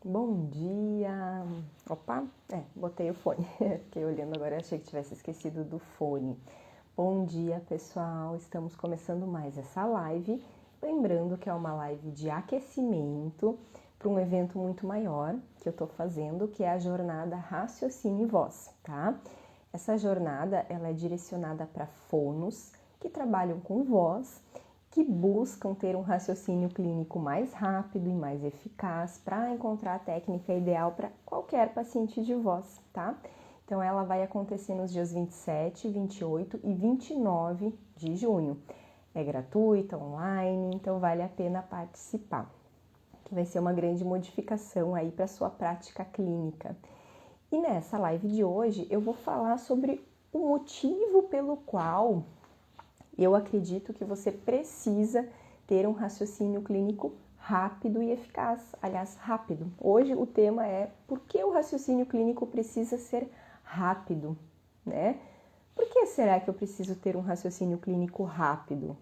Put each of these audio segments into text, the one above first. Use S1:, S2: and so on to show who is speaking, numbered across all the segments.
S1: Bom dia! Opa, botei o fone. Fiquei olhando agora, achei que tivesse esquecido do fone. Bom dia, pessoal! Estamos começando mais essa live. Lembrando que é uma live de aquecimento para um evento muito maior que eu tô fazendo, que é a jornada Raciocínio e Voz, tá? Essa jornada, ela é direcionada para fonos que trabalham com voz, que buscam ter um raciocínio clínico mais rápido e mais eficaz para encontrar a técnica ideal para qualquer paciente de voz, tá? Então, ela vai acontecer nos dias 27, 28 e 29 de junho. É gratuita, online, então vale a pena participar. Que vai ser uma grande modificação aí para sua prática clínica. E nessa live de hoje eu vou falar sobre o motivo pelo qual eu acredito que você precisa ter um raciocínio clínico rápido e eficaz. Aliás, rápido. Hoje o tema é por que o raciocínio clínico precisa ser rápido, né? Por que será que eu preciso ter um raciocínio clínico rápido?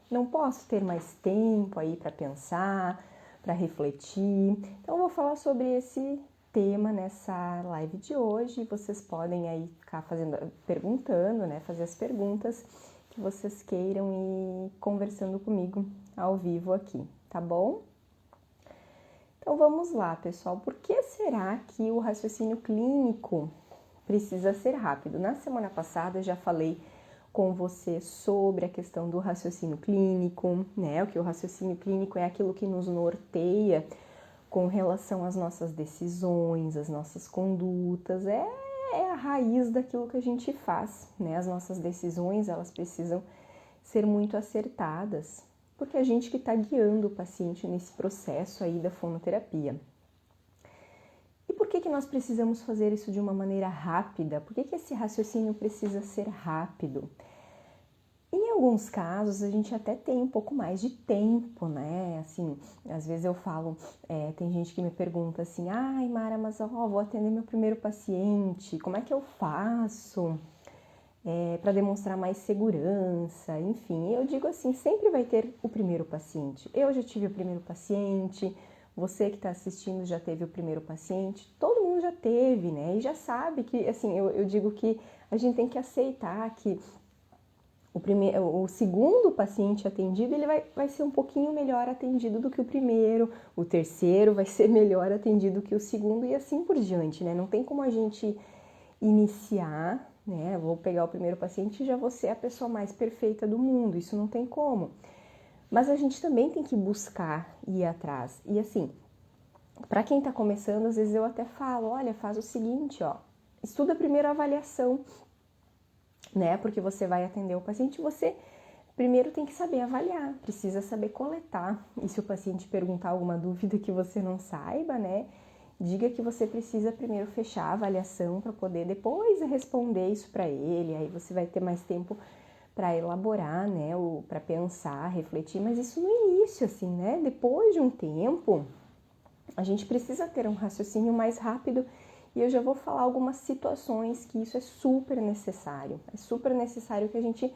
S1: Não posso ter mais tempo aí para pensar, para refletir. Então, eu vou falar sobre esse tema nessa live de hoje. Vocês podem aí ficar perguntando, né? Fazer as perguntas que vocês queiram e conversando comigo ao vivo aqui, tá bom? Então vamos lá, pessoal. Por que será que o raciocínio clínico precisa ser rápido? Na semana passada eu já falei com você sobre a questão do raciocínio clínico, né? O que o raciocínio clínico é aquilo que nos norteia com relação às nossas decisões, às nossas condutas, é a raiz daquilo que a gente faz, né? As nossas decisões, elas precisam ser muito acertadas, porque é a gente que está guiando o paciente nesse processo aí da fonoterapia. E por que nós precisamos fazer isso de uma maneira rápida? Por que esse raciocínio precisa ser rápido? Em alguns casos, a gente até tem um pouco mais de tempo, né? Assim, às vezes eu falo, tem gente que me pergunta assim, ai, Mara, mas vou atender meu primeiro paciente, como é que eu faço para demonstrar mais segurança? Enfim, eu digo assim, sempre vai ter o primeiro paciente. Eu já tive o primeiro paciente, você que está assistindo já teve o primeiro paciente, todo mundo já teve, né? E já sabe que, assim, eu digo que a gente tem que aceitar que o segundo paciente atendido, ele vai ser um pouquinho melhor atendido do que o primeiro, o terceiro vai ser melhor atendido que o segundo e assim por diante, né? Não tem como a gente iniciar, né? Vou pegar o primeiro paciente e já vou ser a pessoa mais perfeita do mundo, isso não tem como. Mas a gente também tem que buscar ir atrás. E assim, para quem tá começando, às vezes eu até falo, olha, faz o seguinte, ó, estuda primeiro a avaliação, né? Porque você vai atender o paciente, você primeiro tem que saber avaliar, precisa saber coletar. E se o paciente perguntar alguma dúvida que você não saiba, né? Diga que você precisa primeiro fechar a avaliação para poder depois responder isso para ele. Aí você vai ter mais tempo para elaborar, né? Para pensar, refletir. Mas isso no início, assim, né? Depois de um tempo, a gente precisa ter um raciocínio mais rápido. E eu já vou falar algumas situações que isso é super necessário. É super necessário que a gente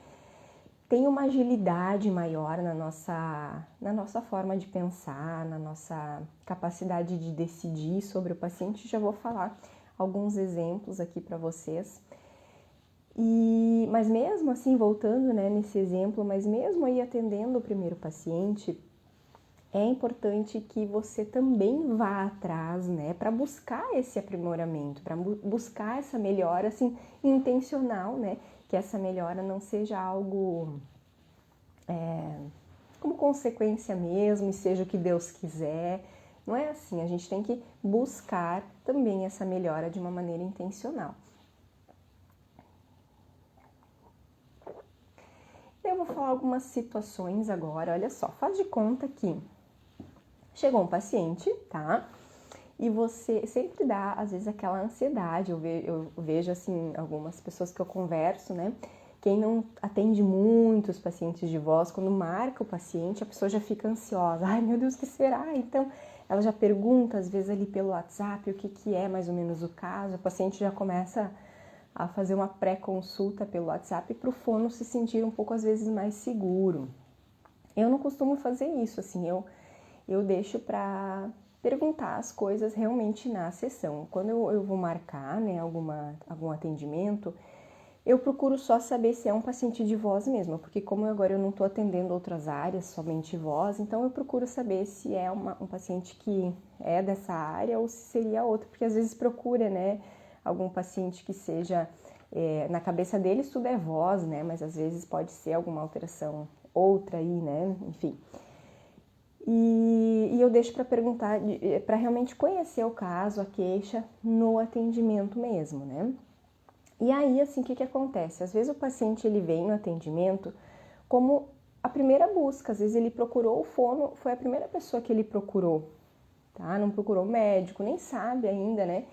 S1: tenha uma agilidade maior na nossa forma de pensar, na nossa capacidade de decidir sobre o paciente. Já vou falar alguns exemplos aqui para vocês. Mas mesmo assim, voltando, né, nesse exemplo, mas mesmo aí atendendo o primeiro paciente, é importante que você também vá atrás, né, para buscar esse aprimoramento, para buscar essa melhora, assim, intencional, né, que essa melhora não seja algo como consequência mesmo, e seja o que Deus quiser. Não é assim, a gente tem que buscar também essa melhora de uma maneira intencional. Eu vou falar algumas situações agora, olha só, faz de conta que chegou um paciente, tá? E você sempre dá, às vezes, aquela ansiedade. Eu vejo, assim, algumas pessoas que eu converso, né? Quem não atende muitos pacientes de voz, quando marca o paciente, a pessoa já fica ansiosa. Ai, meu Deus, o que será? Então, ela já pergunta, às vezes, ali pelo WhatsApp, o que é mais ou menos o caso. O paciente já começa a fazer uma pré-consulta pelo WhatsApp para o fono se sentir um pouco, às vezes, mais seguro. Eu não costumo fazer isso, assim, eu deixo para perguntar as coisas realmente na sessão. Quando eu vou marcar, né, algum atendimento, eu procuro só saber se é um paciente de voz mesmo, porque como agora eu não estou atendendo outras áreas, somente voz, então eu procuro saber se é um paciente que é dessa área ou se seria outro, porque às vezes procura, né, algum paciente que seja, na cabeça deles tudo é voz, né, mas às vezes pode ser alguma alteração outra aí, né, enfim. E eu deixo para perguntar, para realmente conhecer o caso, a queixa, no atendimento mesmo, né. E aí, assim, o que acontece? Às vezes o paciente ele vem no atendimento como a primeira busca, às vezes ele procurou o fono, foi a primeira pessoa que ele procurou, tá? Não procurou médico, nem sabe ainda, né,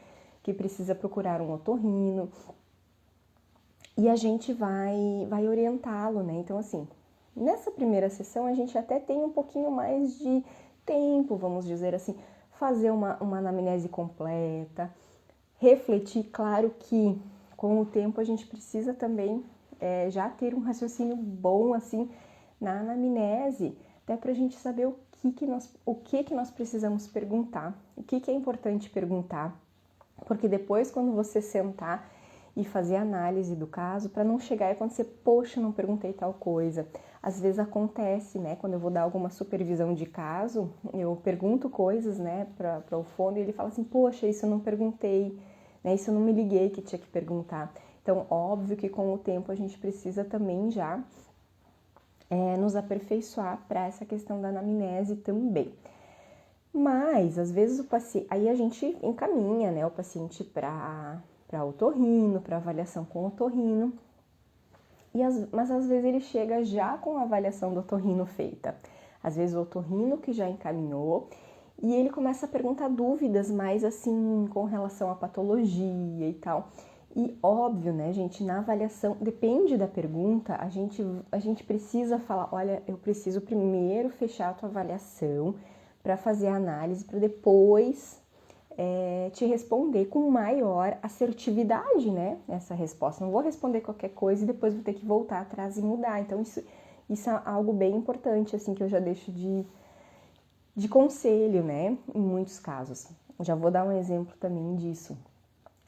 S1: que precisa procurar um otorrino. E a gente vai orientá-lo, né? Então, assim, nessa primeira sessão a gente até tem um pouquinho mais de tempo, vamos dizer assim, fazer uma anamnese completa, refletir, claro que com o tempo a gente precisa também já ter um raciocínio bom assim na anamnese, até para a gente saber o que nós precisamos perguntar, o que é importante perguntar, porque depois quando você sentar e fazer análise do caso, para não chegar e acontecer, poxa, não perguntei tal coisa. Às vezes acontece, né, quando eu vou dar alguma supervisão de caso, eu pergunto coisas, né, para o fono e ele fala assim, poxa, isso eu não perguntei, né, isso eu não me liguei que tinha que perguntar. Então, óbvio que com o tempo a gente precisa também já nos aperfeiçoar para essa questão da anamnese também. Mas, às vezes, o paciente, aí a gente encaminha, né, o paciente para otorrino, para avaliação com otorrino, mas às vezes ele chega já com a avaliação do otorrino feita. Às vezes o otorrino que já encaminhou e ele começa a perguntar dúvidas mais assim com relação à patologia e tal. E óbvio, né, gente, na avaliação, depende da pergunta, a gente precisa falar, olha, eu preciso primeiro fechar a tua avaliação para fazer a análise, para depois te responder com maior assertividade, né, essa resposta. Não vou responder qualquer coisa e depois vou ter que voltar atrás e mudar. Então, isso é algo bem importante, assim, que eu já deixo de conselho, né, em muitos casos. Já vou dar um exemplo também disso.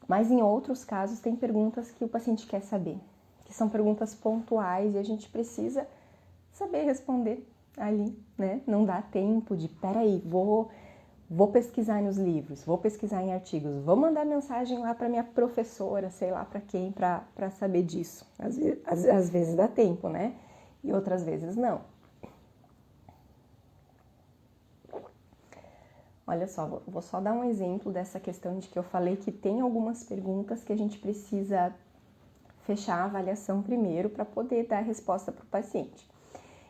S1: Mas em outros casos tem perguntas que o paciente quer saber, que são perguntas pontuais e a gente precisa saber responder ali, né? Não dá tempo de, peraí, vou pesquisar nos livros, vou pesquisar em artigos, vou mandar mensagem lá para minha professora, sei lá para quem, para saber disso. Às vezes dá tempo, né? E outras vezes não. Olha só, vou só dar um exemplo dessa questão de que eu falei que tem algumas perguntas que a gente precisa fechar a avaliação primeiro para poder dar a resposta para o paciente.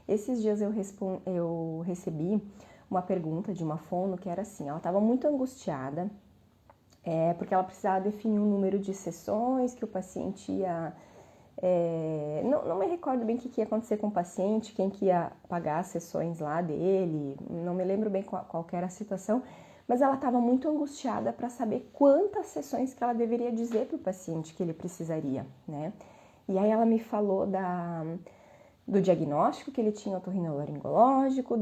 S1: Esses dias eu recebi uma pergunta de uma fono que era assim, ela estava muito angustiada, porque ela precisava definir um número de sessões que o paciente ia... não me recordo bem o que ia acontecer com o paciente, quem que ia pagar as sessões lá dele, não me lembro bem qual era a situação, mas ela estava muito angustiada para saber quantas sessões que ela deveria dizer para o paciente que ele precisaria, né? E aí ela me falou do diagnóstico que ele tinha otorrinolaringológico,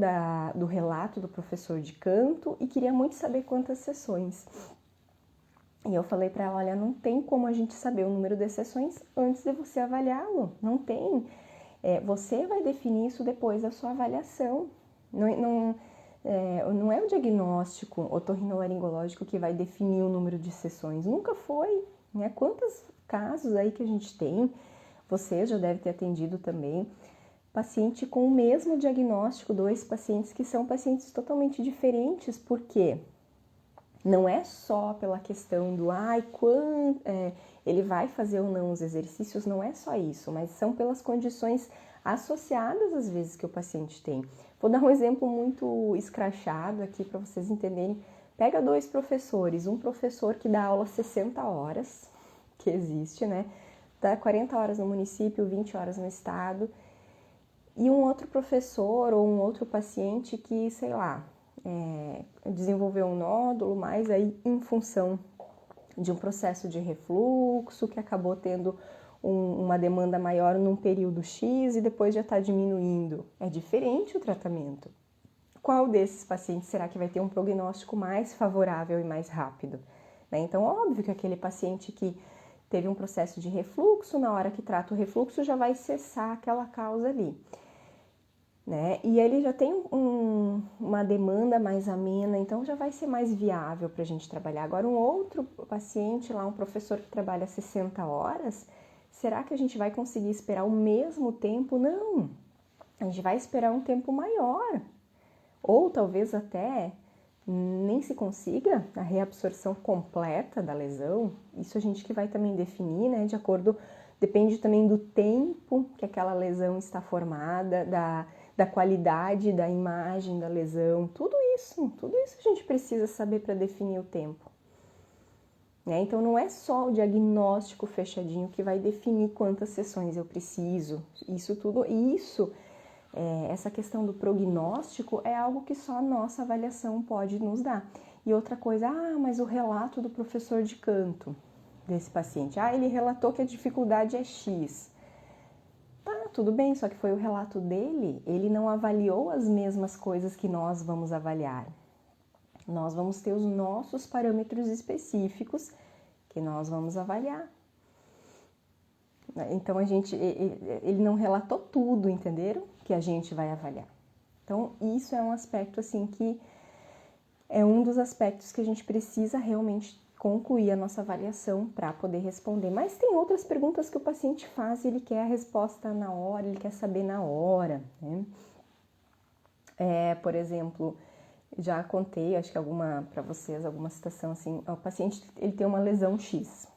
S1: do relato do professor de canto e queria muito saber quantas sessões. E eu falei para ela, olha, não tem como a gente saber o número de sessões antes de você avaliá-lo, não tem. Você vai definir isso depois da sua avaliação. Não é o diagnóstico otorrinolaringológico que vai definir o número de sessões, nunca foi, né? Quantos casos aí que a gente tem, você já deve ter atendido também, paciente com o mesmo diagnóstico, 2 pacientes que são pacientes totalmente diferentes, por quê? Não é só pela questão do ele vai fazer ou não os exercícios, não é só isso, mas são pelas condições associadas às vezes que o paciente tem. Vou dar um exemplo muito escrachado aqui para vocês entenderem. Pega 2 professores, um professor que dá aula 60 horas, que existe, né? Dá 40 horas no município, 20 horas no estado, e um outro professor ou um outro paciente que, sei lá, desenvolveu um nódulo, mas aí em função de um processo de refluxo que acabou tendo uma demanda maior num período X e depois já está diminuindo. É diferente o tratamento. qual desses pacientes será que vai ter um prognóstico mais favorável e mais rápido? Né? Então, óbvio que aquele paciente que teve um processo de refluxo, na hora que trata o refluxo já vai cessar aquela causa ali. Né? E ele já tem uma demanda mais amena, então já vai ser mais viável para a gente trabalhar. Agora, um outro paciente lá, um professor que trabalha 60 horas, será que a gente vai conseguir esperar o mesmo tempo? Não, a gente vai esperar um tempo maior, ou talvez até nem se consiga a reabsorção completa da lesão. Isso a gente que vai também definir, né, de acordo, depende também do tempo que aquela lesão está formada, da qualidade da imagem da lesão, tudo isso a gente precisa saber para definir o tempo. Né? Então não é só o diagnóstico fechadinho que vai definir quantas sessões eu preciso, essa questão do prognóstico é algo que só a nossa avaliação pode nos dar. E outra coisa, mas o relato do professor de canto desse paciente, ele relatou que a dificuldade é X. Tá, tudo bem, só que foi o relato dele, ele não avaliou as mesmas coisas que nós vamos avaliar. Nós vamos ter os nossos parâmetros específicos que nós vamos avaliar. Então, ele não relatou tudo, entenderam? Que a gente vai avaliar. Então, isso é um aspecto, assim, que é um dos aspectos que a gente precisa realmente concluir a nossa avaliação para poder responder. Mas tem outras perguntas que o paciente faz e ele quer a resposta na hora, ele quer saber na hora, né? Por exemplo, já contei, acho que para vocês, alguma situação assim, o paciente ele tem uma lesão X.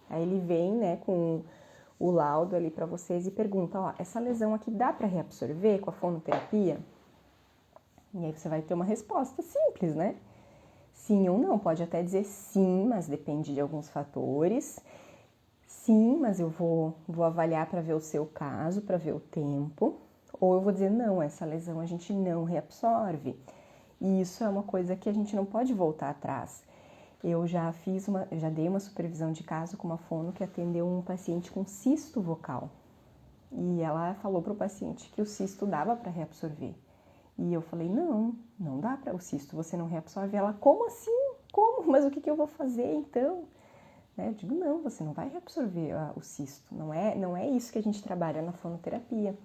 S1: Aí ele vem, né, com o laudo ali para vocês e pergunta, essa lesão aqui dá para reabsorver com a fonoterapia? E aí você vai ter uma resposta simples, né? Sim ou não, pode até dizer sim, mas depende de alguns fatores. Sim, mas eu vou avaliar para ver o seu caso, para ver o tempo. Ou eu vou dizer, não, essa lesão a gente não reabsorve. E isso é uma coisa que a gente não pode voltar atrás. Eu já dei uma supervisão de caso com uma fono que atendeu um paciente com cisto vocal. E ela falou para o paciente que o cisto dava para reabsorver. E eu falei, não dá para o cisto, você não reabsorve. Ela, como assim? Como? Mas o que eu vou fazer então? Eu digo, não, você não vai reabsorver o cisto. Não é isso que a gente trabalha na fonoterapia.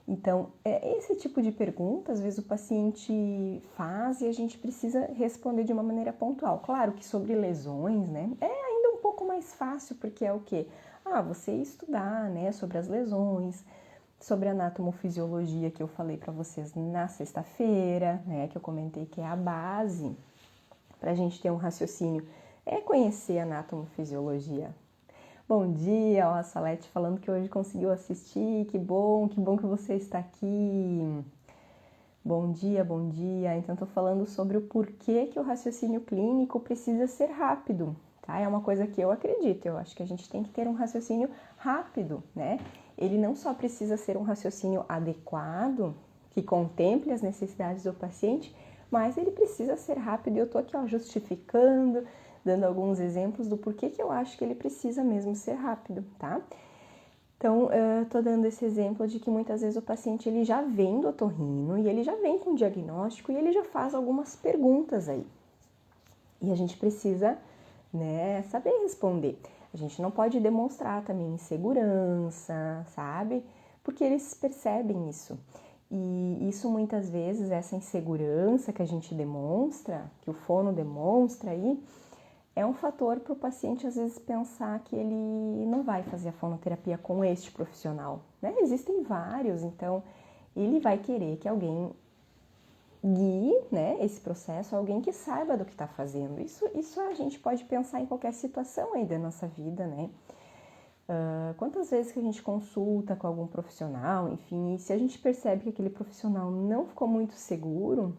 S1: Então, esse tipo de pergunta, às vezes o paciente faz e a gente precisa responder de uma maneira pontual. Claro que sobre lesões, né, é ainda um pouco mais fácil, porque é o quê? Você estudar, né, sobre as lesões, sobre a anatomofisiologia que eu falei para vocês na sexta-feira, né, que eu comentei que é a base para a gente ter um raciocínio, é conhecer a anatomofisiologia. Bom dia, a Salete falando que hoje conseguiu assistir, que bom que você está aqui. Bom dia, bom dia. Então, estou falando sobre o porquê que o raciocínio clínico precisa ser rápido, tá? É uma coisa que eu acredito, eu acho que a gente tem que ter um raciocínio rápido, né? Ele não só precisa ser um raciocínio adequado, que contemple as necessidades do paciente, mas ele precisa ser rápido. E eu estou aqui, justificando, dando alguns exemplos do porquê que eu acho que ele precisa mesmo ser rápido, tá? Então, eu tô dando esse exemplo de que muitas vezes o paciente ele já vem do otorrino e ele já vem com o diagnóstico e ele já faz algumas perguntas aí. E a gente precisa, né, saber responder. A gente não pode demonstrar também insegurança, sabe? Porque eles percebem isso. E isso muitas vezes, essa insegurança que a gente demonstra, que o fono demonstra aí, é um fator para o paciente às vezes pensar que ele não vai fazer a fonoterapia com este profissional, né? Existem vários, então ele vai querer que alguém guie, né, esse processo, alguém que saiba do que está fazendo. Isso a gente pode pensar em qualquer situação aí da nossa vida, né? Quantas vezes que a gente consulta com algum profissional, enfim, e se a gente percebe que aquele profissional não ficou muito seguro,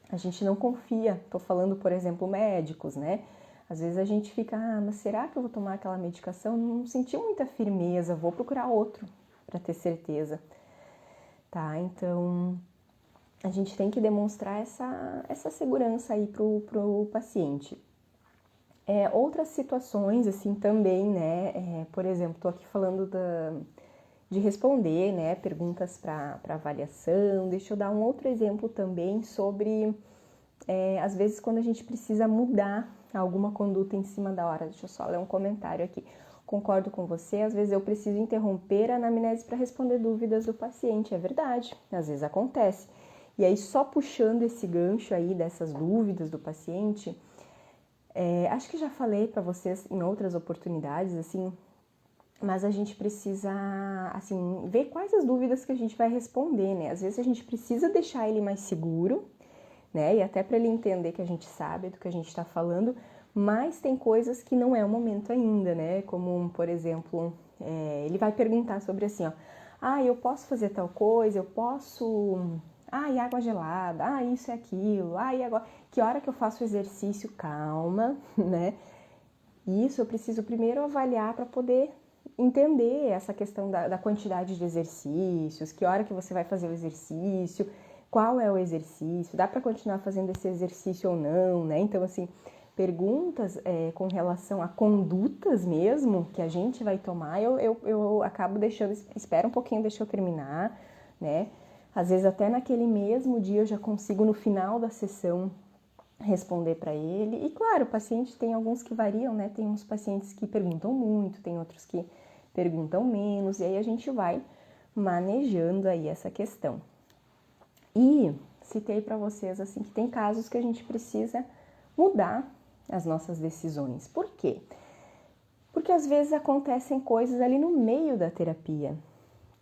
S1: a gente não confia. Estou falando, por exemplo, médicos, né? Às vezes a gente fica, mas será que eu vou tomar aquela medicação? Não senti muita firmeza, vou procurar outro para ter certeza, tá? Então, a gente tem que demonstrar essa segurança aí pro paciente. Outras situações, assim, também, né? Por exemplo, tô aqui falando de responder, né, perguntas para avaliação. Deixa eu dar um outro exemplo também sobre, às vezes, quando a gente precisa mudar alguma conduta em cima da hora. Deixa eu só ler um comentário aqui. Concordo com você, às vezes eu preciso interromper a anamnese para responder dúvidas do paciente. É verdade, às vezes acontece. E aí, só puxando esse gancho aí dessas dúvidas do paciente, acho que já falei para vocês em outras oportunidades, assim, mas a gente precisa, assim, ver quais as dúvidas que a gente vai responder, né? Às vezes a gente precisa deixar ele mais seguro, né? E até para ele entender que a gente sabe do que a gente está falando, mas tem coisas que não é o momento ainda, né? Como, por exemplo, ele vai perguntar sobre assim, ó, eu posso fazer tal coisa, eu posso... e água gelada, isso e aquilo, e agora... Que hora que eu faço o exercício? Calma, né? Isso eu preciso primeiro avaliar para poder entender essa questão da quantidade de exercícios, que hora que você vai fazer o exercício, qual é o exercício, dá para continuar fazendo esse exercício ou não, né? Então, assim, perguntas com relação a condutas mesmo que a gente vai tomar, eu acabo deixando, espera um pouquinho, deixa eu terminar, né? Às vezes até naquele mesmo dia eu já consigo no final da sessão responder para ele. E claro, o paciente tem alguns que variam, né? Tem uns pacientes que perguntam muito, tem outros que perguntam menos, e aí a gente vai manejando aí essa questão. E citei para vocês assim que tem casos que a gente precisa mudar as nossas decisões. Por quê? Porque às vezes acontecem coisas ali no meio da terapia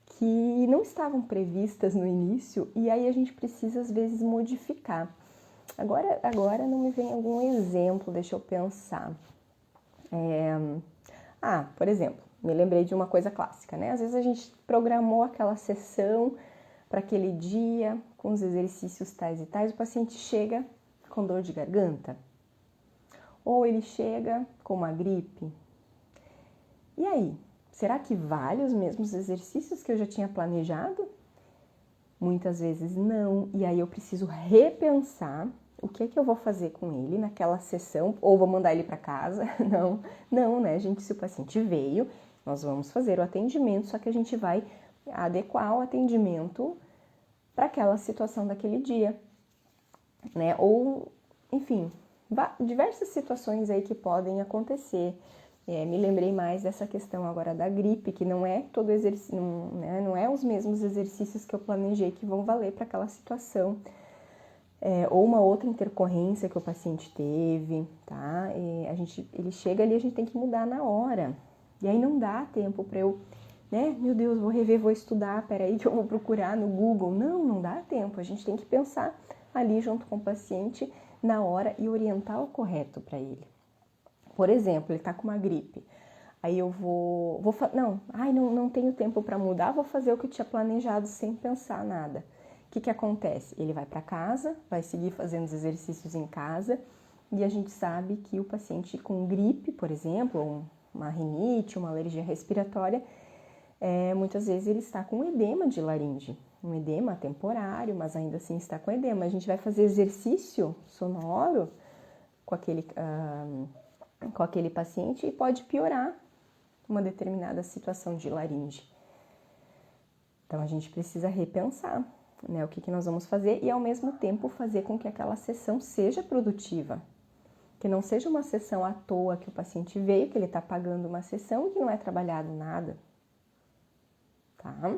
S1: que não estavam previstas no início e aí a gente precisa às vezes modificar. Agora não me vem algum exemplo, deixa eu pensar. Por exemplo, me lembrei de uma coisa clássica, né? Às vezes a gente programou aquela sessão para aquele dia, com os exercícios tais e tais, o paciente chega com dor de garganta, ou ele chega com uma gripe. E aí, será que vale os mesmos exercícios que eu já tinha planejado? Muitas vezes não, e aí eu preciso repensar o que é que eu vou fazer com ele naquela sessão, ou vou mandar ele para casa. Não, né, gente? Se o paciente veio, nós vamos fazer o atendimento, só que a gente vai adequar o atendimento para aquela situação daquele dia, né? Ou, enfim, diversas situações aí que podem acontecer. Me lembrei mais dessa questão agora da gripe, que não é todo exercício, não é os mesmos exercícios que eu planejei que vão valer para aquela situação. Ou uma outra intercorrência que o paciente teve, tá? Ele chega ali, a gente tem que mudar na hora. E aí não dá tempo para eu, né? Meu Deus, vou rever, vou estudar, peraí que eu vou procurar no Google. Não dá tempo. A gente tem que pensar ali junto com o paciente na hora e orientar o correto para ele. Por exemplo, ele tá com uma gripe. Aí eu não tenho tempo para mudar, vou fazer o que eu tinha planejado sem pensar nada. O que acontece? Ele vai para casa, vai seguir fazendo os exercícios em casa e a gente sabe que o paciente com gripe, por exemplo, ou uma rinite, uma alergia respiratória, muitas vezes ele está com edema de laringe, um edema temporário, mas ainda assim está com edema. A gente vai fazer exercício sonoro com aquele paciente e pode piorar uma determinada situação de laringe. Então a gente precisa repensar, né, o que nós vamos fazer e ao mesmo tempo fazer com que aquela sessão seja produtiva. Que não seja uma sessão à toa que o paciente veio, que ele está pagando uma sessão e que não é trabalhado nada. Tá?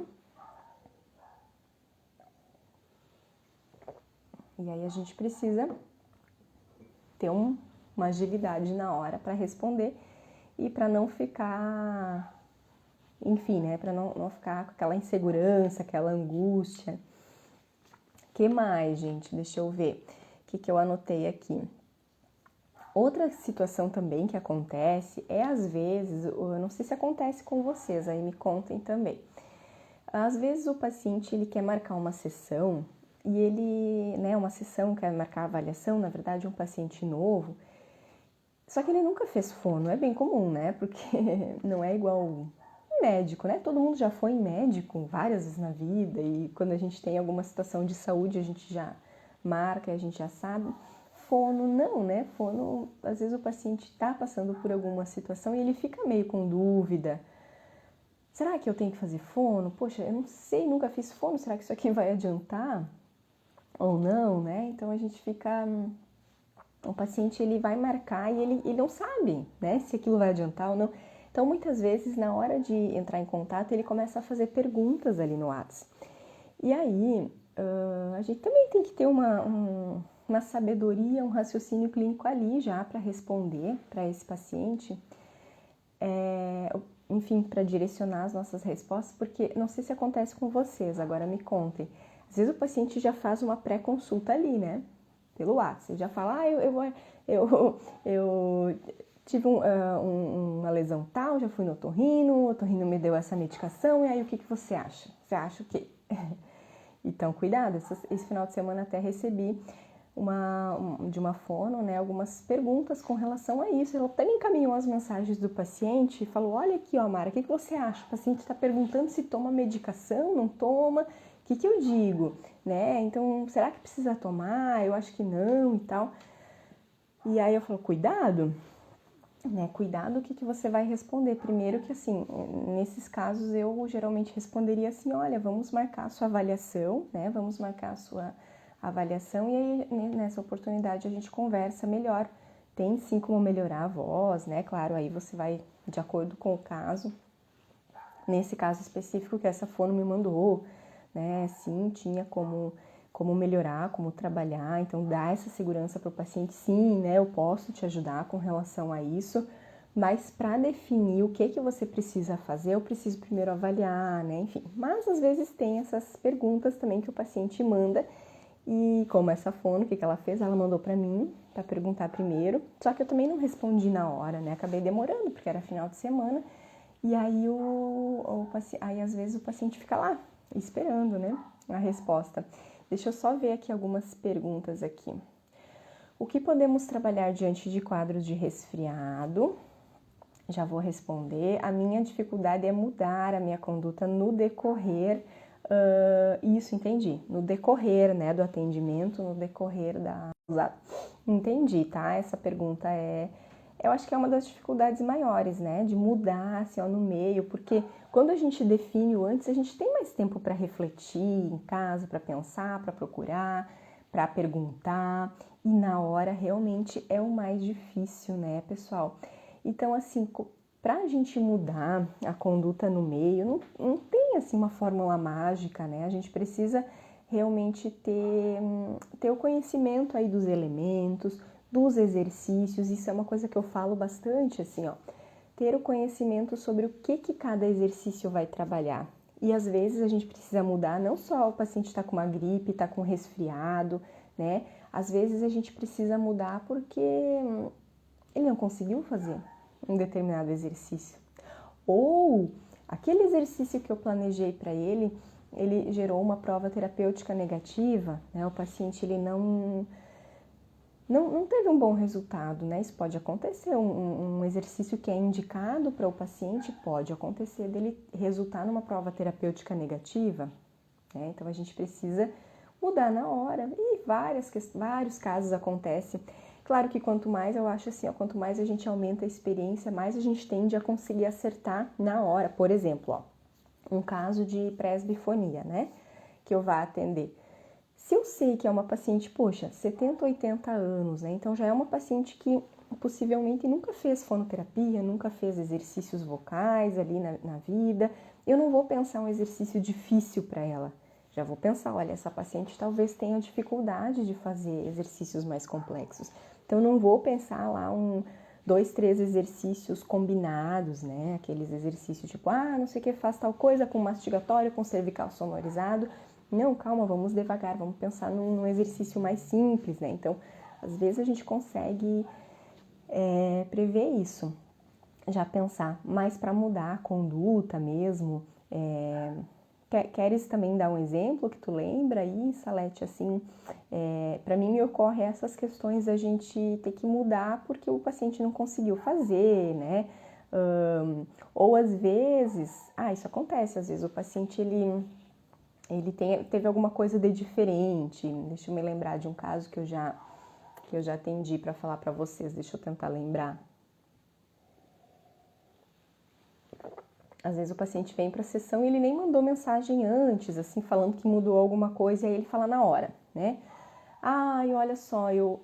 S1: E aí a gente precisa ter uma agilidade na hora para responder e para não ficar, enfim, né, para não ficar com aquela insegurança, aquela angústia. Que mais, gente? Deixa eu ver o que eu anotei aqui. Outra situação também que acontece às vezes, eu não sei se acontece com vocês, aí me contem também. Às vezes o paciente ele quer marcar uma sessão e ele, né, uma sessão, quer marcar avaliação, na verdade, um paciente novo, só que ele nunca fez fono, é bem comum, né, porque não é igual médico, né, todo mundo já foi em médico várias vezes na vida e quando a gente tem alguma situação de saúde a gente já marca, a gente já sabe. Fono não, né, fono, às vezes o paciente está passando por alguma situação e ele fica meio com dúvida, será que eu tenho que fazer fono? Poxa, eu não sei, nunca fiz fono, será que isso aqui vai adiantar ou não, né? Então a gente fica... O paciente, ele vai marcar e ele não sabe, né, se aquilo vai adiantar ou não. Então, muitas vezes, na hora de entrar em contato, ele começa a fazer perguntas ali no WhatsApp. E aí, a gente também tem que ter uma sabedoria, um raciocínio clínico ali já para responder para esse paciente, enfim, para direcionar as nossas respostas, porque não sei se acontece com vocês, agora me contem. Às vezes o paciente já faz uma pré-consulta ali, né? Pelo WhatsApp, já fala, eu tive uma lesão tal, já fui no o otorrino me deu essa medicação, e aí o que você acha? Você acha o quê? Então, cuidado, esse final de semana até recebi de uma fono, né, algumas perguntas com relação a isso. Ela até me encaminhou as mensagens do paciente e falou, olha aqui, ó, Mara, o que você acha? O paciente está perguntando se toma medicação, não toma, o que eu digo? Né? Então, será que precisa tomar? Eu acho que não e tal. E aí eu falo, cuidado, né? Cuidado o que você vai responder. Primeiro que, assim, nesses casos eu geralmente responderia assim, olha, vamos marcar a sua avaliação, né? Vamos marcar a sua avaliação e aí nessa oportunidade a gente conversa melhor. Tem sim como melhorar a voz, né? Claro, aí você vai de acordo com o caso. Nesse caso específico que essa fono me mandou, né? Sim, tinha como melhorar, como trabalhar, então dá essa segurança para o paciente, sim, né? Eu posso te ajudar com relação a isso, mas para definir o que você precisa fazer, eu preciso primeiro avaliar, né? Enfim, mas às vezes tem essas perguntas também que o paciente manda e como essa fono, o que ela fez? Ela mandou para mim para perguntar primeiro, só que eu também não respondi na hora, né? Acabei demorando porque era final de semana. E aí, aí às vezes o paciente fica lá, esperando, né, a resposta. Deixa eu só ver aqui algumas perguntas aqui. O que podemos trabalhar diante de quadros de resfriado? Já vou responder. A minha dificuldade é mudar a minha conduta no decorrer, isso, entendi, no decorrer, né, do atendimento, no decorrer da... Entendi, tá? Essa pergunta eu acho que é uma das dificuldades maiores, né, de mudar assim, ó, no meio, porque quando a gente define o antes, a gente tem mais tempo para refletir em casa, para pensar, para procurar, para perguntar, e na hora realmente é o mais difícil, né, pessoal? Então, assim, para a gente mudar a conduta no meio, não tem assim uma fórmula mágica, né? A gente precisa realmente ter o conhecimento aí dos elementos, dos exercícios, isso é uma coisa que eu falo bastante, assim, ó, ter o conhecimento sobre o que cada exercício vai trabalhar. E às vezes a gente precisa mudar, não só o paciente está com uma gripe, está com resfriado, né? Às vezes a gente precisa mudar porque ele não conseguiu fazer um determinado exercício. Ou aquele exercício que eu planejei para ele gerou uma prova terapêutica negativa, né? O paciente ele não teve um bom resultado, né? Isso pode acontecer, um exercício que é indicado para o paciente pode acontecer dele resultar numa prova terapêutica negativa, né? Então a gente precisa mudar na hora e vários casos acontecem. Claro que quanto mais, eu acho assim, ó, quanto mais a gente aumenta a experiência, mais a gente tende a conseguir acertar na hora. Por exemplo, ó, um caso de presbifonia, né? Que eu vá atender. Se eu sei que é uma paciente, poxa, 70, 80 anos, né? Então já é uma paciente que possivelmente nunca fez fonoterapia, nunca fez exercícios vocais ali na vida. Eu não vou pensar um exercício difícil para ela. Já vou pensar, olha, essa paciente talvez tenha dificuldade de fazer exercícios mais complexos. Então não vou pensar lá 2, 3 exercícios combinados, né? Aqueles exercícios tipo, não sei o que, faz tal coisa com mastigatório, com cervical sonorizado. Não, calma, vamos devagar, vamos pensar num exercício mais simples, né? Então, às vezes a gente consegue prever isso, já pensar, mas para mudar a conduta mesmo, queres também dar um exemplo que tu lembra aí, Salete, assim, para mim me ocorre essas questões da gente ter que mudar porque o paciente não conseguiu fazer, né? Ou às vezes, isso acontece, às vezes o paciente teve alguma coisa de diferente. Deixa eu me lembrar de um caso que eu já atendi para falar para vocês. Deixa eu tentar lembrar. Às vezes o paciente vem para a sessão e ele nem mandou mensagem antes, assim, falando que mudou alguma coisa, e aí ele fala na hora, né? Ai, olha só, eu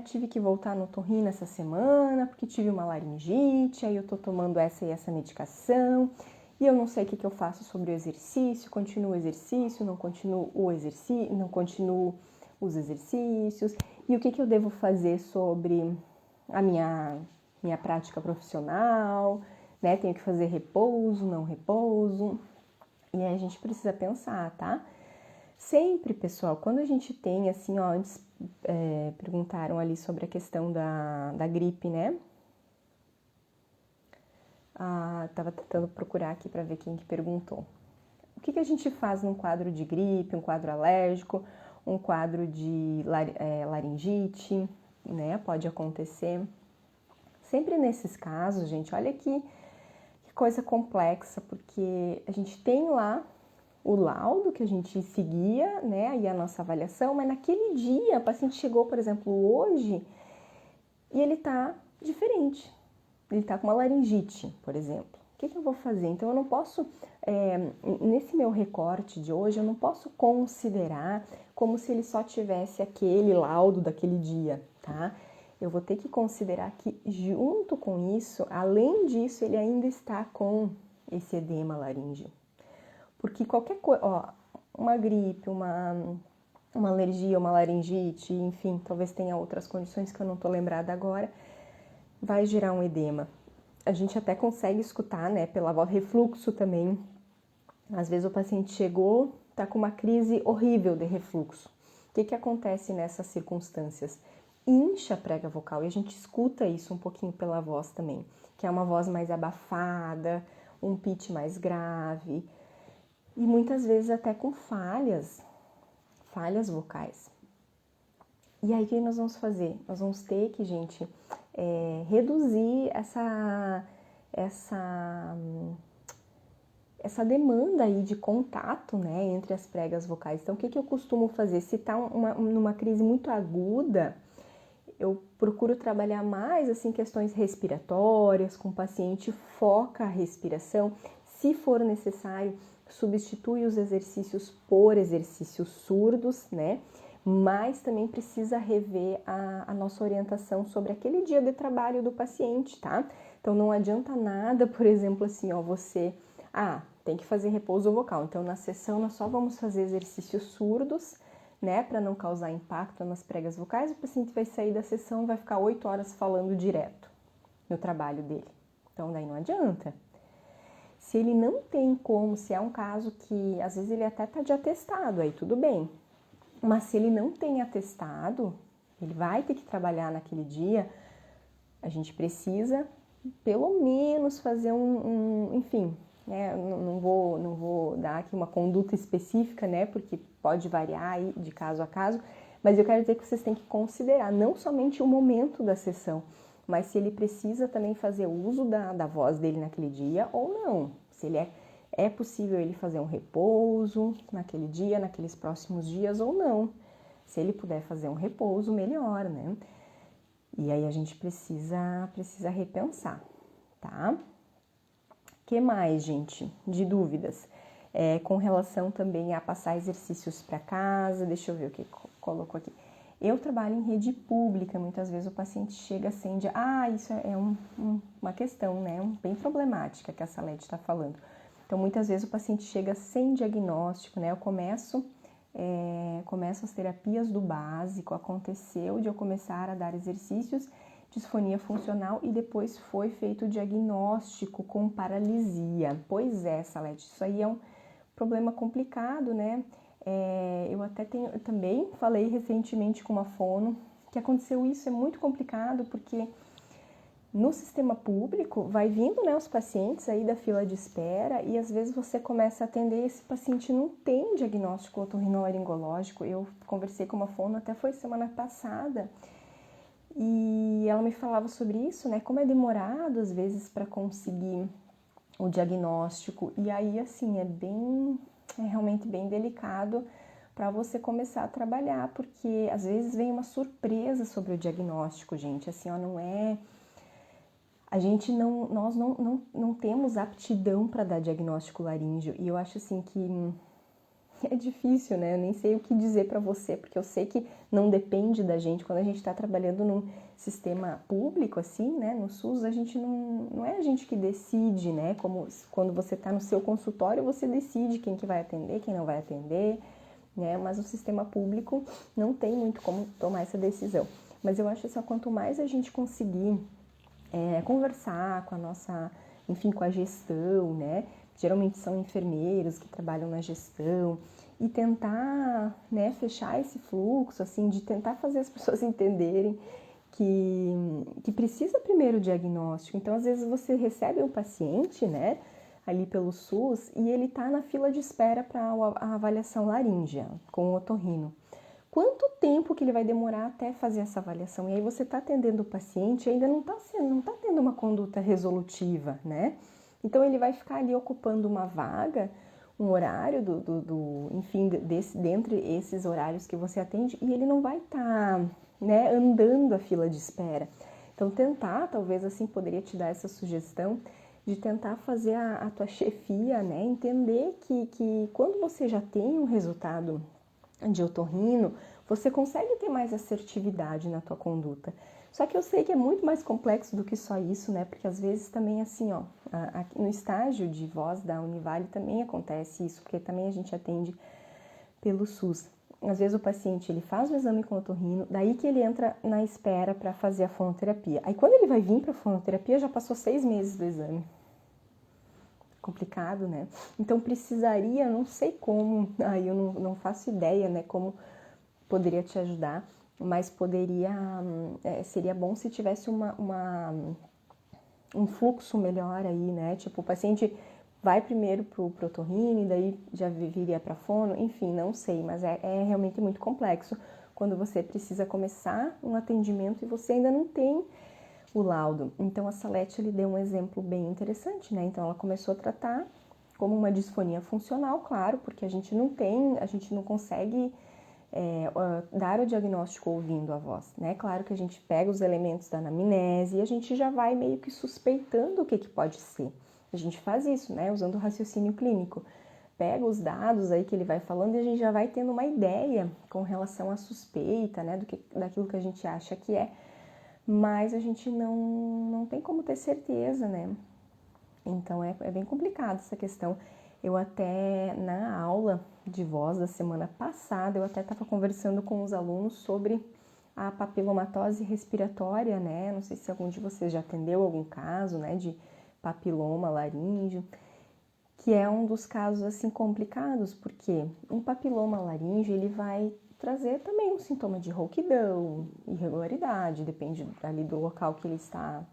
S1: tive que voltar no otorrino essa semana porque tive uma laringite, aí eu tô tomando essa e essa medicação e eu não sei o que eu faço sobre o exercício, continuo o exercício, não continuo o exercício, não continuo os exercícios, e o que eu devo fazer sobre a minha prática profissional, né? Tenho que fazer repouso, não repouso, e aí a gente precisa pensar, tá? Sempre, pessoal, quando a gente tem, assim, ó, antes perguntaram ali sobre a questão da gripe, né? Tava tentando procurar aqui para ver quem que perguntou. O que a gente faz num quadro de gripe, um quadro alérgico, um quadro de laringite, né? Pode acontecer. Sempre nesses casos, gente, olha que coisa complexa, porque a gente tem lá o laudo que a gente seguia, né, e a nossa avaliação, mas naquele dia, o paciente chegou, por exemplo, hoje, e ele tá diferente. Ele tá com uma laringite, por exemplo. O que eu vou fazer? Então, eu não posso, nesse meu recorte de hoje, eu não posso considerar como se ele só tivesse aquele laudo daquele dia, tá? Eu vou ter que considerar que, junto com isso, além disso, ele ainda está com esse edema laríngeo. Porque qualquer coisa, ó, uma gripe, uma alergia, uma laringite, enfim, talvez tenha outras condições que eu não tô lembrada agora, vai gerar um edema. A gente até consegue escutar, né, pela voz, refluxo também. Às vezes o paciente chegou, tá com uma crise horrível de refluxo. O que acontece nessas circunstâncias? Incha a prega vocal, e a gente escuta isso um pouquinho pela voz também, que é uma voz mais abafada, um pitch mais grave, e muitas vezes até com falhas vocais. E aí o que nós vamos fazer? Nós vamos ter que, gente, reduzir essa demanda aí de contato, né, entre as pregas vocais. Então, o que eu costumo fazer? Se está numa crise muito aguda, eu procuro trabalhar mais, assim, questões respiratórias, com o paciente, foca a respiração. Se for necessário, substitui os exercícios por exercícios surdos, né? Mas também precisa rever a nossa orientação sobre aquele dia de trabalho do paciente, tá? Então, não adianta nada, por exemplo, assim, ó, você... tem que fazer repouso vocal. Então, na sessão, nós só vamos fazer exercícios surdos, né? Para não causar impacto nas pregas vocais. O paciente vai sair da sessão e vai ficar 8 horas falando direto no trabalho dele. Então, daí não adianta. Se ele não tem como, se é um caso que, às vezes, ele até tá de atestado, aí tudo bem. Mas se ele não tem atestado, ele vai ter que trabalhar naquele dia, a gente precisa, pelo menos, fazer enfim, né? Não vou dar aqui uma conduta específica, né? Porque pode variar aí de caso a caso, mas eu quero dizer que vocês têm que considerar não somente o momento da sessão, mas se ele precisa também fazer uso da voz dele naquele dia ou não. Se ele é possível ele fazer um repouso naquele dia, naqueles próximos dias ou não. Se ele puder fazer um repouso, melhor, né? E aí a gente precisa repensar, tá? Que mais, gente, de dúvidas? Com relação também a passar exercícios para casa, deixa eu ver o que colocou aqui. Eu trabalho em rede pública, muitas vezes o paciente chega sem... isso é uma questão, né, bem problemática que a Salete está falando. Então, muitas vezes o paciente chega sem diagnóstico, né, eu começo as terapias do básico, aconteceu de eu começar a dar exercícios, disfonia funcional, e depois foi feito o diagnóstico com paralisia. Pois é, Salete, isso aí é um problema complicado, né? Eu também falei recentemente com uma fono que aconteceu isso, é muito complicado, porque no sistema público vai vindo, né, os pacientes aí da fila de espera, e às vezes você começa a atender, esse paciente não tem diagnóstico otorrinolaringológico. Eu conversei com uma fono, até foi semana passada, e ela me falava sobre isso, né, como é demorado às vezes para conseguir o diagnóstico, e aí assim, é realmente bem delicado para você começar a trabalhar, porque às vezes vem uma surpresa sobre o diagnóstico, gente, assim, ó, não é nós não temos aptidão para dar diagnóstico laríngeo, e eu acho assim que é difícil, né? Eu nem sei o que dizer para você, porque eu sei que não depende da gente. Quando a gente está trabalhando num sistema público, assim, né? No SUS, a gente não é a gente que decide, né? Como quando você está no seu consultório, você decide quem que vai atender, quem não vai atender, né? Mas o sistema público não tem muito como tomar essa decisão. Mas eu acho assim, quanto mais a gente conseguir conversar com a nossa, enfim, com a gestão, né? Geralmente são enfermeiros que trabalham na gestão e tentar, né, fechar esse fluxo, assim, de tentar fazer as pessoas entenderem que precisa primeiro o diagnóstico. Então, às vezes você recebe um paciente, né, ali pelo SUS e ele tá na fila de espera para a avaliação laríngea com o otorrino. Quanto tempo que ele vai demorar até fazer essa avaliação? E aí você está atendendo o paciente e ainda não está tendo uma conduta resolutiva, né? Então ele vai ficar ali ocupando uma vaga, um horário enfim, dentre esses horários que você atende, e ele não vai estar, né, andando a fila de espera. Então tentar, talvez assim, poderia te dar essa sugestão de tentar fazer a tua chefia, né, entender que quando você já tem um resultado de otorrino, você consegue ter mais assertividade na tua conduta. Só que eu sei que é muito mais complexo do que só isso, né? Porque às vezes também assim, ó, aqui no estágio de voz da Univale também acontece isso, porque também a gente atende pelo SUS. Às vezes o paciente ele faz o exame com otorrino, daí que ele entra na espera para fazer a fonoterapia. Aí quando ele vai vir para a fonoterapia já passou 6 meses do exame. Complicado, né? Então precisaria, não sei como, aí eu não faço ideia, né, como poderia te ajudar, mas seria bom se tivesse um fluxo melhor aí, né? Tipo, o paciente vai primeiro pro otorrino e daí já viria para fono, enfim, não sei, mas é realmente muito complexo quando você precisa começar um atendimento e você ainda não tem o laudo. Então a Salete ele deu um exemplo bem interessante, né? Então ela começou a tratar como uma disfonia funcional, claro, porque a gente não consegue dar o diagnóstico ouvindo a voz, né? Claro que a gente pega os elementos da anamnese e a gente já vai meio que suspeitando o que pode ser. A gente faz isso, né? Usando o raciocínio clínico. Pega os dados aí que ele vai falando e a gente já vai tendo uma ideia com relação à suspeita, né? Daquilo que a gente acha que é, mas a gente não tem como ter certeza, né? Então é bem complicado essa questão. Eu até, na aula de voz da semana passada, eu até estava conversando com os alunos sobre a papilomatose respiratória, né? Não sei se algum de vocês já atendeu algum caso, né, de papiloma laríngeo, que é um dos casos, assim, complicados, porque um papiloma laríngeo, ele vai trazer também um sintoma de rouquidão, irregularidade, depende ali do local que ele está,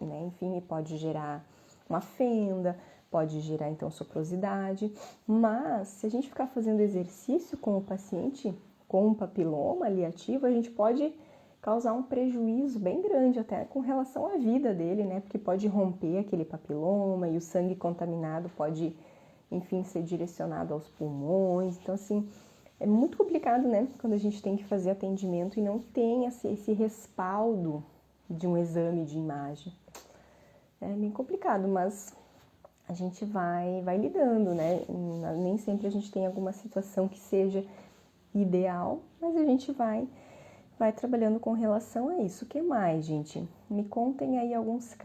S1: né? Enfim, pode gerar uma fenda, pode gerar então soprosidade, mas se a gente ficar fazendo exercício com o paciente com um papiloma ali ativo, a gente pode causar um prejuízo bem grande até com relação à vida dele, né? Porque pode romper aquele papiloma e o sangue contaminado pode, enfim, ser direcionado aos pulmões. Então, assim, é muito complicado, né? Quando a gente tem que fazer atendimento e não tem esse respaldo de um exame de imagem. É bem complicado, mas a gente vai lidando, né? Nem sempre a gente tem alguma situação que seja ideal, mas a gente vai trabalhando com relação a isso. O que mais, gente? Me contem aí alguns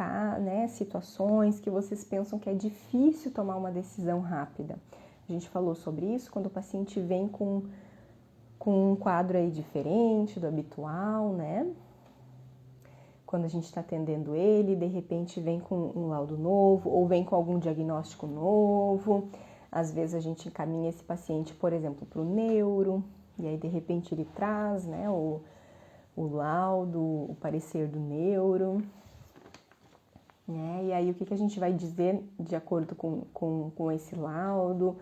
S1: né, situações que vocês pensam que é difícil tomar uma decisão rápida. A gente falou sobre isso quando o paciente vem com um quadro aí diferente do habitual, né? Quando a gente está atendendo ele, de repente vem com um laudo novo ou vem com algum diagnóstico novo. Às vezes a gente encaminha esse paciente, por exemplo, para o neuro, e aí de repente ele traz, né, o laudo, o parecer do neuro, né? E aí o que a gente vai dizer de acordo com esse laudo,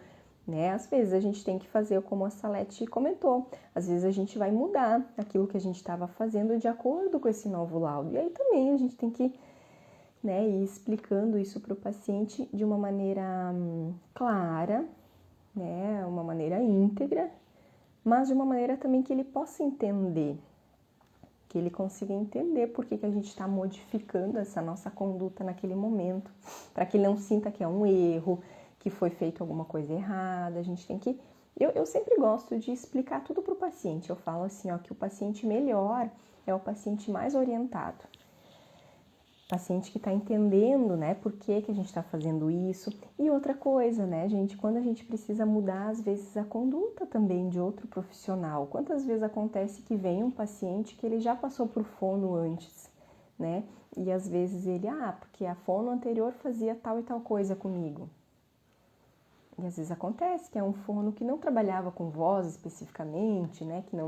S1: né? Às vezes a gente tem que fazer como a Salete comentou, às vezes a gente vai mudar aquilo que a gente estava fazendo de acordo com esse novo laudo. E aí também a gente tem que, né, ir explicando isso para o paciente de uma maneira clara, né, uma maneira íntegra, mas de uma maneira também que ele possa entender. que ele consiga entender por que a gente está modificando essa nossa conduta naquele momento, para que ele não sinta que é um erro, que foi feito alguma coisa errada. A gente tem que... Eu sempre gosto de explicar tudo para o paciente. Eu falo assim, ó, que o paciente melhor é o paciente mais orientado. Paciente que está entendendo, né, por que a gente está fazendo isso. E outra coisa, né, gente, quando a gente precisa mudar, às vezes, a conduta também de outro profissional. Quantas vezes acontece que vem um paciente que ele já passou por fono antes, né, e às vezes ele, porque a fono anterior fazia tal e tal coisa comigo. E às vezes acontece que é um fono que não trabalhava com voz especificamente, né, que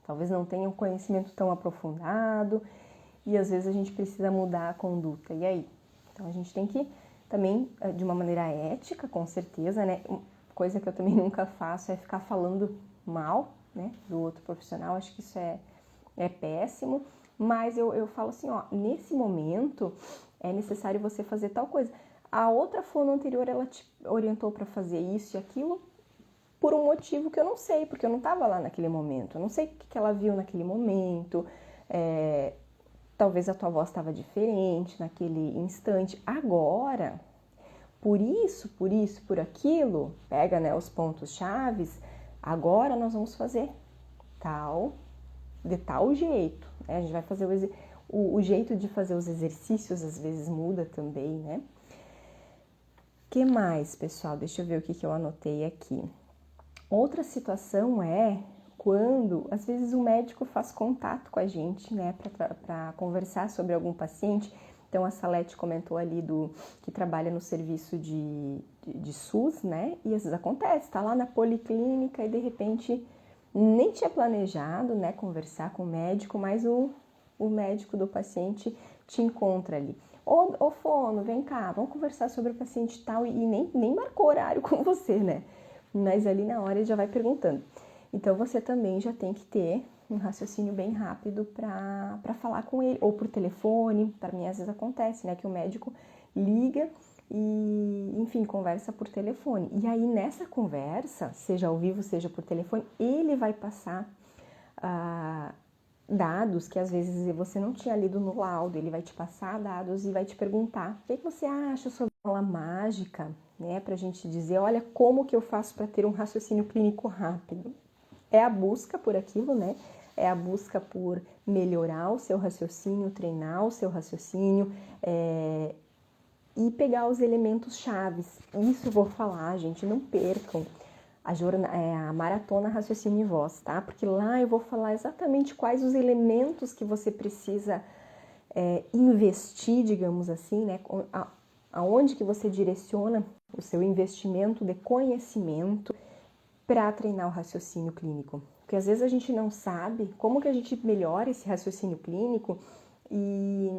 S1: talvez não tenha um conhecimento tão aprofundado, e às vezes a gente precisa mudar a conduta. E aí? Então a gente tem que também, de uma maneira ética, com certeza, né? Coisa que eu também nunca faço é ficar falando mal, né, do outro profissional. Acho que isso é péssimo. Mas eu falo assim, ó, nesse momento é necessário você fazer tal coisa. A outra fono anterior, ela te orientou para fazer isso e aquilo por um motivo que eu não sei, porque eu não estava lá naquele momento. Eu não sei o que ela viu naquele momento. Talvez a tua voz estava diferente naquele instante. Agora, por isso, por aquilo, pega, né, os pontos chaves, agora nós vamos fazer de tal jeito, né? A gente vai fazer o jeito de fazer os exercícios, às vezes muda também, né? Que mais, pessoal? Deixa eu ver o que eu anotei aqui. Outra situação é quando, às vezes, o médico faz contato com a gente, né, para conversar sobre algum paciente. Então, a Salete comentou ali que trabalha no serviço de SUS, né, e às vezes acontece, tá lá na policlínica e, de repente, nem tinha planejado, né, conversar com o médico, mas o médico do paciente te encontra ali. Ô fono, vem cá, vamos conversar sobre o paciente tal, e nem marcou horário com você, né? Mas ali na hora ele já vai perguntando. Então você também já tem que ter um raciocínio bem rápido para falar com ele, ou por telefone. Para mim às vezes acontece, né, que o médico liga e, enfim, conversa por telefone. E aí nessa conversa, seja ao vivo, seja por telefone, ele vai passar dados que às vezes você não tinha lido no laudo. Ele vai te passar dados e vai te perguntar: o que você acha sobre a aula mágica, né, pra gente dizer, olha, como que eu faço para ter um raciocínio clínico rápido. É a busca por aquilo, né, é a busca por melhorar o seu raciocínio, treinar o seu raciocínio, e pegar os elementos chaves. Isso eu vou falar, gente, não percam a maratona Raciocínio e Voz, tá? Porque lá eu vou falar exatamente quais os elementos que você precisa investir, digamos assim, né? Aonde que você direciona o seu investimento de conhecimento para treinar o raciocínio clínico. Porque às vezes a gente não sabe como que a gente melhora esse raciocínio clínico e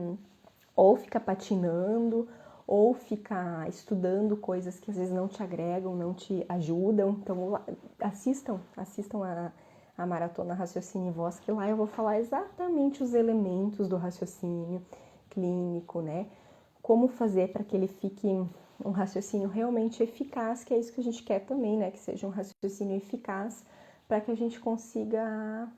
S1: ou fica patinando, ou fica estudando coisas que às vezes não te agregam, não te ajudam. Então assistam a Maratona Raciocínio e Voz, que lá eu vou falar exatamente os elementos do raciocínio clínico, né? Como fazer para que ele fique um raciocínio realmente eficaz, que é isso que a gente quer também, né? Que seja um raciocínio eficaz para que a gente consiga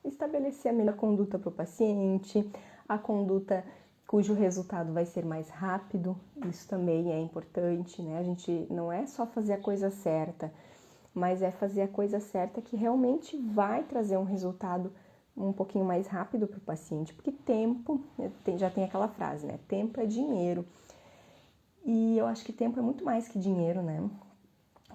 S1: estabelecer a melhor conduta para o paciente, a conduta cujo resultado vai ser mais rápido. Isso também é importante, né? A gente não é só fazer a coisa certa, mas é fazer a coisa certa que realmente vai trazer um resultado um pouquinho mais rápido para o paciente, porque tempo, já tem aquela frase, né? Tempo é dinheiro. E eu acho que tempo é muito mais que dinheiro, né?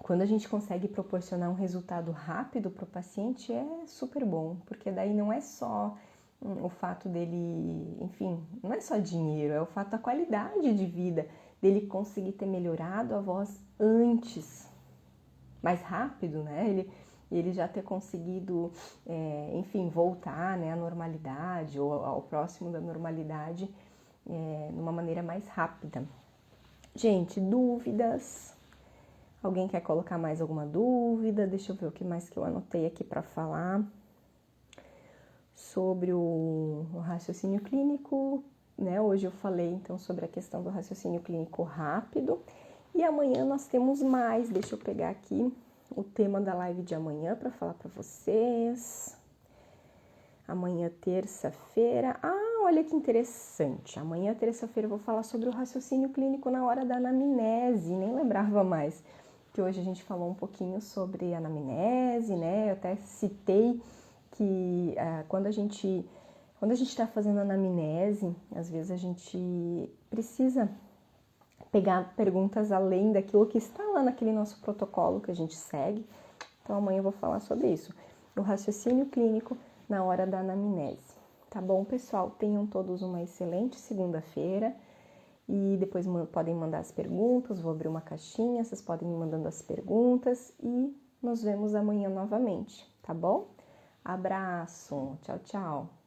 S1: Quando a gente consegue proporcionar um resultado rápido para o paciente, é super bom, porque daí não é só o fato dele, enfim, não é só dinheiro, é o fato da qualidade de vida, dele conseguir ter melhorado a voz antes, mais rápido, né? Ele já ter conseguido, enfim, voltar, né, à normalidade ou ao próximo da normalidade numa maneira mais rápida. Gente, dúvidas? Alguém quer colocar mais alguma dúvida? Deixa eu ver o que mais que eu anotei aqui para falar sobre o raciocínio clínico, né? Hoje eu falei então sobre a questão do raciocínio clínico rápido, e amanhã nós temos mais. Deixa eu pegar aqui o tema da live de amanhã para falar para vocês. Amanhã, terça-feira. Ah, olha que interessante. Amanhã, terça-feira, eu vou falar sobre o raciocínio clínico na hora da anamnese. Nem lembrava mais que hoje a gente falou um pouquinho sobre anamnese, né? Eu até citei que quando a gente está fazendo anamnese, às vezes a gente precisa pegar perguntas além daquilo que está lá naquele nosso protocolo que a gente segue. Então, amanhã eu vou falar sobre isso, o raciocínio clínico na hora da anamnese. Tá bom, pessoal? Tenham todos uma excelente segunda-feira e depois podem mandar as perguntas, vou abrir uma caixinha, vocês podem ir mandando as perguntas e nos vemos amanhã novamente, tá bom? Abraço, tchau, tchau!